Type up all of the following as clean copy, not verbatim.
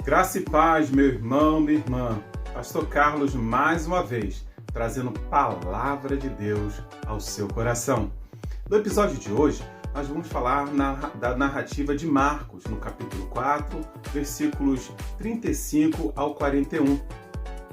Graça e paz, meu irmão, minha irmã. Pastor Carlos, mais uma vez, trazendo palavra de Deus ao seu coração. No episódio de hoje, nós vamos falar da narrativa de Marcos, no capítulo 4, versículos 35 ao 41.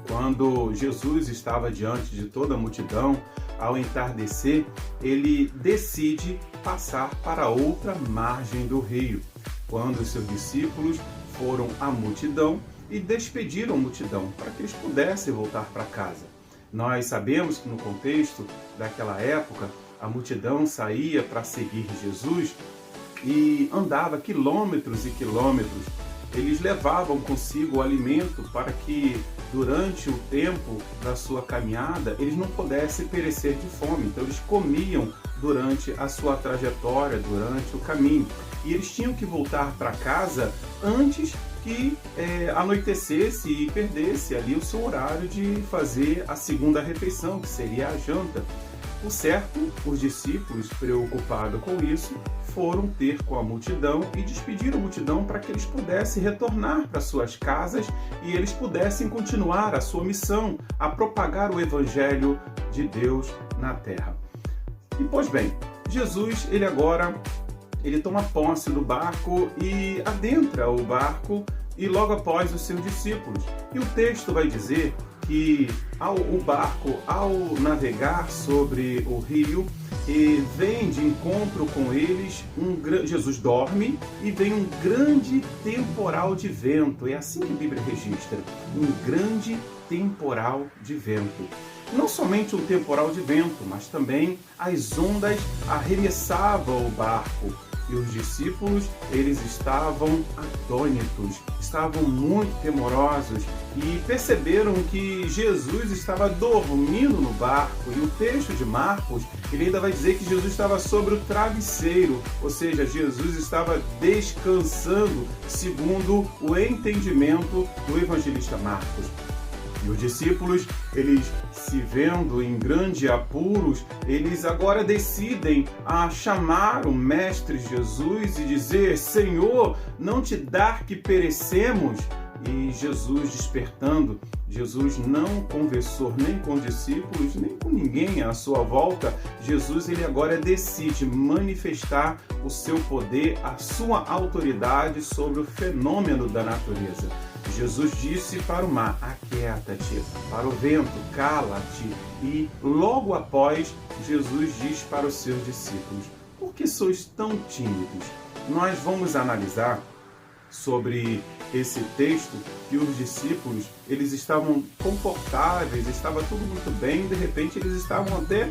Quando Jesus estava diante de toda a multidão, ao entardecer, ele decide passar para outra margem do rio. Quando os seus discípulos foram à multidão e despediram a multidão para que eles pudessem voltar para casa. Nós sabemos que no contexto daquela época, a multidão saía para seguir Jesus e andava quilômetros e quilômetros. Eles levavam consigo o alimento para que durante o tempo da sua caminhada eles não pudessem perecer de fome. Então eles comiam durante a sua trajetória, durante o caminho. E eles tinham que voltar para casa antes que anoitecesse e perdesse ali o seu horário de fazer a segunda refeição, que seria a janta. Por certo, os discípulos, preocupados com isso, foram ter com a multidão e despediram a multidão para que eles pudessem retornar para suas casas e eles pudessem continuar a sua missão, a propagar o Evangelho de Deus na terra. E pois bem, Jesus, ele toma posse do barco e adentra o barco e logo após os seus discípulos. E o texto vai dizer que o barco, ao navegar sobre o rio, vem de encontro com eles, Jesus dorme e vem um grande temporal de vento. É assim que a Bíblia registra, um grande temporal de vento. Não somente um temporal de vento, mas também as ondas arremessavam o barco. E os discípulos, eles estavam atônitos, estavam muito temorosos e perceberam que Jesus estava dormindo no barco. E o texto de Marcos, ele ainda vai dizer que Jesus estava sobre o travesseiro, ou seja, Jesus estava descansando, segundo o entendimento do evangelista Marcos. E os discípulos, eles se vendo em grande apuros, eles agora decidem chamar o Mestre Jesus e dizer: Senhor, não te dá que perecemos? E Jesus despertando, Jesus não conversou nem com os discípulos, nem com ninguém à sua volta. Jesus, ele agora decide manifestar o seu poder, a sua autoridade sobre o fenômeno da natureza. Jesus disse para o mar: aquieta-te, para o vento, cala-te. E logo após, Jesus diz para os seus discípulos: por que sois tão tímidos? Nós vamos analisar sobre esse texto que os discípulos, eles estavam confortáveis, estava tudo muito bem, de repente eles estavam até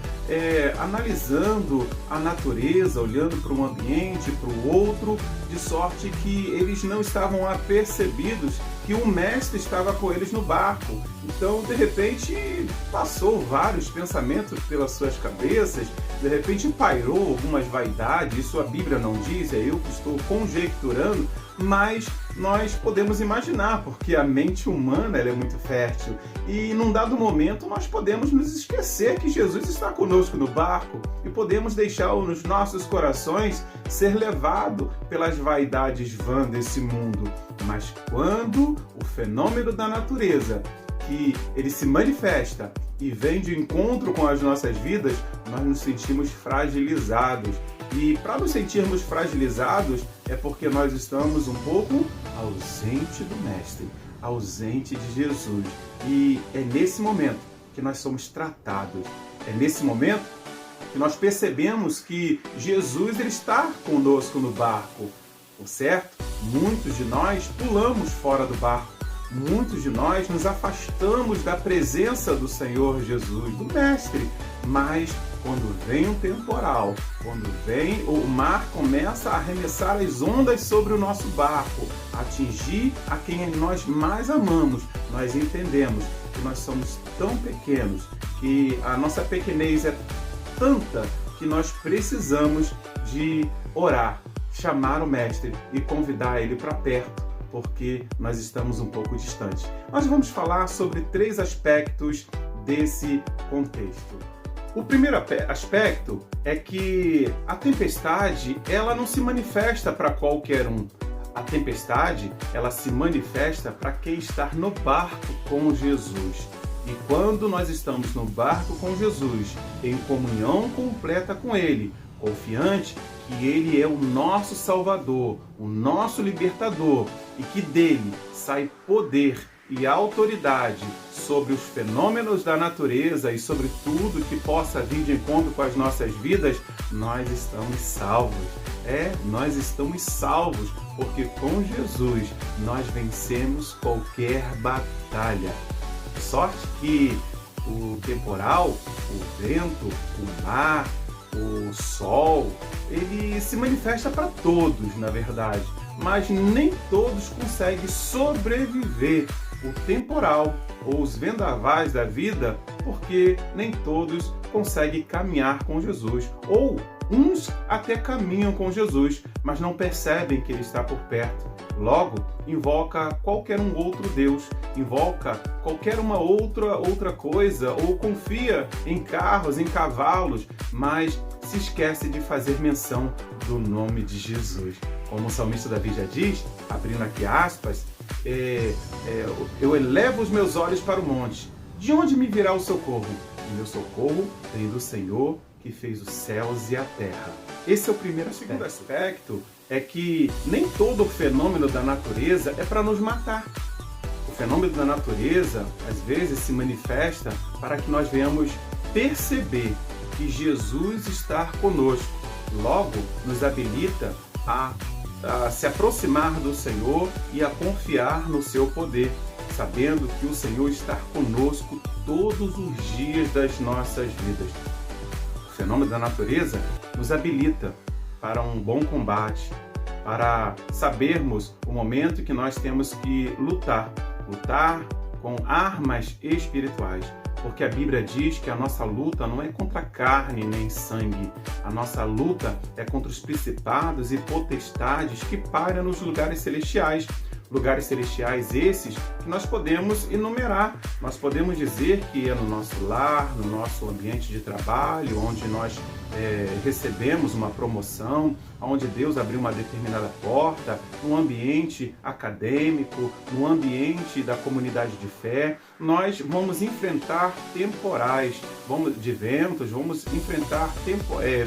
analisando a natureza, olhando para um ambiente, para o outro, de sorte que eles não estavam apercebidos que o mestre estava com eles no barco. Então, de repente, passou vários pensamentos pelas suas cabeças, de repente pairou algumas vaidades, isso a Bíblia não diz, é eu que estou conjecturando, mas nós podemos imaginar, porque a mente humana ela é muito fértil e num dado momento nós podemos nos esquecer que Jesus está conosco no barco e podemos deixar nos nossos corações ser levado pelas vaidades vãs desse mundo. Mas quando o fenômeno da natureza, que ele se manifesta e vem de encontro com as nossas vidas, nós nos sentimos fragilizados. E para nos sentirmos fragilizados é porque nós estamos um pouco ausente do Mestre, ausente de Jesus. E é nesse momento que nós somos tratados. É nesse momento que nós percebemos que Jesus ele está conosco no barco. Por certo, muitos de nós pulamos fora do barco. Muitos de nós nos afastamos da presença do Senhor Jesus, do Mestre. Mas quando vem um temporal, quando vem o mar começa a arremessar as ondas sobre o nosso barco, atingir a quem nós mais amamos, nós entendemos que nós somos tão pequenos, que a nossa pequenez é tanta que nós precisamos de orar, chamar o Mestre e convidar ele para perto, porque nós estamos um pouco distantes. Nós vamos falar sobre 3 aspectos desse contexto. O primeiro aspecto é que a tempestade ela não se manifesta para qualquer um. A tempestade, ela se manifesta para quem está no barco com Jesus. E quando nós estamos no barco com Jesus, em comunhão completa com Ele, confiante que Ele é o nosso Salvador, o nosso Libertador, e que dele sai poder e autoridade sobre os fenômenos da natureza e sobre tudo que possa vir de encontro com as nossas vidas, nós estamos salvos. Nós estamos salvos, porque com Jesus nós vencemos qualquer batalha. Sorte que o temporal, o vento, o mar, o sol, ele se manifesta para todos, na verdade, mas nem todos conseguem sobreviver o temporal ou os vendavais da vida, porque nem todos conseguem caminhar com Jesus, ou uns até caminham com Jesus, mas não percebem que Ele está por perto. Logo, invoca qualquer um outro Deus, invoca qualquer uma outra coisa, ou confia em carros, em cavalos, mas se esquece de fazer menção do nome de Jesus. Como o salmista Davi já diz, abrindo aqui aspas, eu elevo os meus olhos para o monte. De onde me virá o socorro? O meu socorro vem do Senhor, que fez os céus e a terra. Esse é o primeiro aspecto. O segundo aspecto é que nem todo fenômeno da natureza é para nos matar. O fenômeno da natureza, às vezes, se manifesta para que nós venhamos perceber que Jesus está conosco. Logo, nos habilita a se aproximar do Senhor e a confiar no seu poder, sabendo que o Senhor está conosco todos os dias das nossas vidas. O fenômeno da natureza nos habilita para um bom combate, para sabermos o momento que nós temos que lutar com armas espirituais. Porque a Bíblia diz que a nossa luta não é contra carne nem sangue. A nossa luta é contra os principados e potestades que pairam nos lugares celestiais. Lugares celestiais esses que nós podemos enumerar. Nós podemos dizer que é no nosso lar, no nosso ambiente de trabalho, onde nós recebemos uma promoção, onde Deus abriu uma determinada porta, no ambiente acadêmico, no ambiente da comunidade de fé. Nós vamos enfrentar temporais, de ventos, vamos enfrentar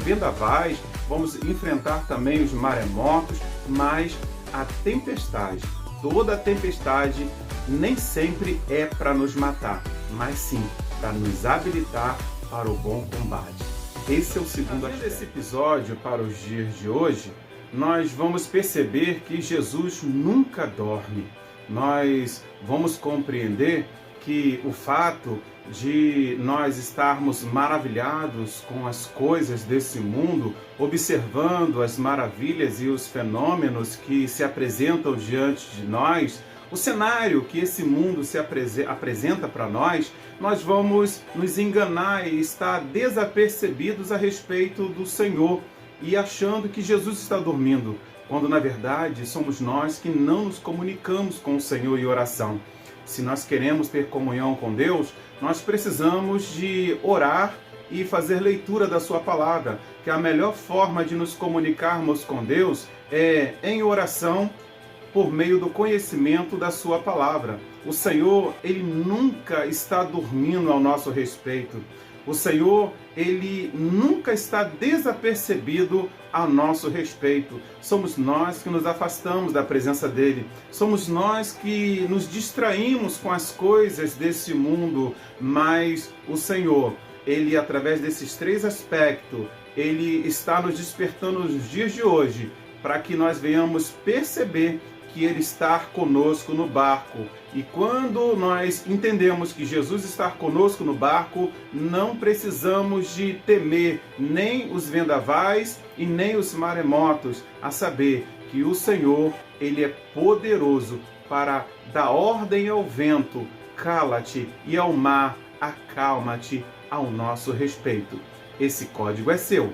vendavais, vamos enfrentar também os maremotos, mas a tempestade, toda a tempestade nem sempre é para nos matar, mas sim para nos habilitar para o bom combate. Esse é o segundo aspecto. Nesse episódio, para os dias de hoje, nós vamos perceber que Jesus nunca dorme. Nós vamos compreender que o fato de nós estarmos maravilhados com as coisas desse mundo, observando as maravilhas e os fenômenos que se apresentam diante de nós, o cenário que esse mundo se apresenta para nós vamos nos enganar e estar desapercebidos a respeito do Senhor e achando que Jesus está dormindo, quando na verdade somos nós que não nos comunicamos com o Senhor em oração. Se nós queremos ter comunhão com Deus, nós precisamos de orar e fazer leitura da sua palavra, que a melhor forma de nos comunicarmos com Deus é em oração, por meio do conhecimento da sua palavra. O Senhor, Ele nunca está dormindo ao nosso respeito. O Senhor, Ele nunca está desapercebido a nosso respeito. Somos nós que nos afastamos da presença dEle. Somos nós que nos distraímos com as coisas desse mundo. Mas o Senhor, Ele, através desses três aspectos, Ele está nos despertando nos dias de hoje, para que nós venhamos perceber que Ele está conosco no barco. E quando nós entendemos que Jesus está conosco no barco, não precisamos de temer nem os vendavais e nem os maremotos, a saber que o Senhor, Ele é poderoso para dar ordem ao vento, cala-te, e ao mar, acalma-te, ao nosso respeito. Esse código é seu.